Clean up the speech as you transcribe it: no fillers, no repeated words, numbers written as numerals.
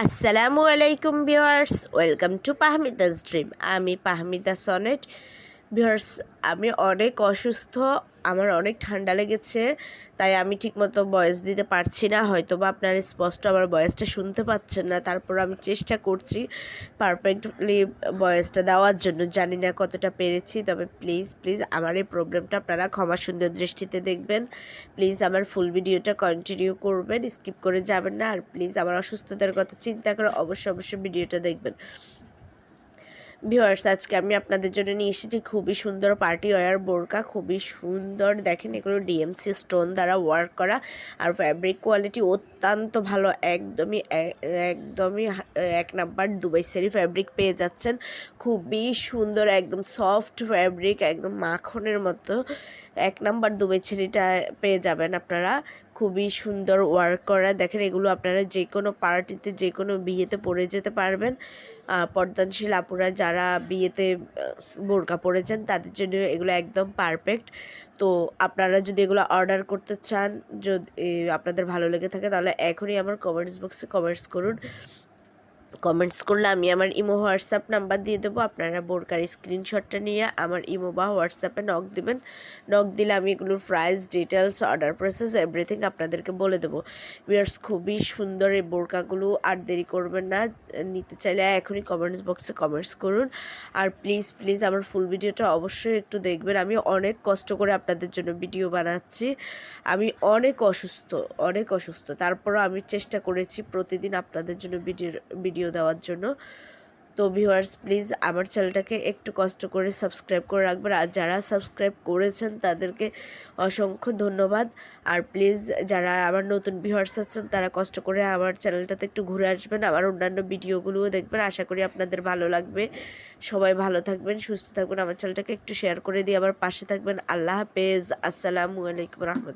আসসালামু আলাইকুম viewers, welcome to পাহমিদাস dream. আমি পাহমিদা সনেট। ভিউয়ার্স, আমি অনেক অসুস্থ, আমার অনেক ঠান্ডা লেগেছে, তাই আমি ঠিকমতো ভয়েস দিতে পারছি না। হয়তো বা আপনারা স্পষ্ট আমার ভয়েসটা শুনতে পাচ্ছেন না, তারপর আমি চেষ্টা করছি পারফেক্টলি ভয়েসটা দেওয়ার জন্য। জানি না কতটা পেরেছি, তবে প্লিজ প্লিজ আমার এই প্রবলেমটা আপনারা ক্ষমা সুন্দর দৃষ্টিতে দেখবেন। প্লিজ আমার ফুল ভিডিওটা কন্টিনিউ করবেন, স্কিপ করে যাবেন না। আর প্লিজ আমার অসুস্থতার কথা চিন্তা করে অবশ্যই ভিডিওটা দেখবেন। ভিউয়ার্স, আজকে আমি আপনাদের জন্য নিয়ে এসেছি খুবই সুন্দর পার্টি ওয়্যার বোরকা। খুবই সুন্দর, দেখেন এগুলো ডিএমসি স্টোন দ্বারা ওয়ার্ক করা, আর ফ্যাব্রিক কোয়ালিটি অত্যন্ত ভালো। একদমই এক নাম্বার দুবাই সেরি ফ্যাব্রিক পেয়ে যাচ্ছেন। খুবই সুন্দর, একদম সফট ফ্যাব্রিক, একদম মাখনের মতো এক নাম্বার দুবাই সেরিটা পেয়ে যাবেন আপনারা। খুবই সুন্দর ওয়ার্ক করা, দেখেন এগুলো আপনারা যে কোনো পার্টিতে যে কোনো বিয়েতে পরে যেতে পারবেন। পর্দানশীল আপুরা যারা বিয়েতে বোরকা পরেছেন তাদের জন্য এগুলো একদম পারফেক্ট। তো আপনারা যদি এগুলো অর্ডার করতে চান, যদি আপনাদের ভালো লেগে থাকে, তাহলে এখনই আমার কমেন্টস বক্সে কমেন্টস করুন। কমেন্টস করলে আমি আমার ইমো হোয়াটসঅ্যাপ নাম্বার দিয়ে দেবো। আপনারা বোরকার স্ক্রিনশটটা নিয়ে আমার ইমো বা হোয়াটসঅ্যাপে নক দিবেন। নক দিলে আমি এগুলোর price, details, order process everything আপনাদেরকে বলে দেবো। ভিউয়ার্স, খুবই সুন্দর এই বোরকাগুলো, আর দেরি করবেন না। নিতে চাইলে এখনই কমেন্টস বক্সে কমেন্টস করুন। আর প্লিজ প্লিজ আমার ফুল ভিডিওটা অবশ্যই একটু দেখবেন। আমি অনেক কষ্ট করে আপনাদের জন্য ভিডিও বানাচ্ছি। আমি অনেক অসুস্থ, তারপরও আমি চেষ্টা করেছি প্রতিদিন আপনাদের জন্য ভিডিও দেওয়ার জন্য। তো ভিউয়ার্স, প্লিজ আমার চ্যানেলটাকে একটু কষ্ট করে সাবস্ক্রাইব করে রাখবেন। আর যারা সাবস্ক্রাইব করেছেন তাদেরকে অসংখ্য ধন্যবাদ। আর প্লিজ যারা আমার নতুন ভিউয়ার্স আছেন তারা কষ্ট করে আমার চ্যানেলটাতে একটু ঘুরে আসবেন, আমার অন্যান্য ভিডিওগুলোও দেখবেন। আশা করি আপনাদের ভালো লাগবে। সবাই ভালো থাকবেন, সুস্থ থাকবেন। আমার চ্যানেলটাকে একটু শেয়ার করে দিয়ে আমার পাশে থাকবেন। আল্লাহ হাফেজ। আসসালামু আলাইকুম রহমতুল্লাহ।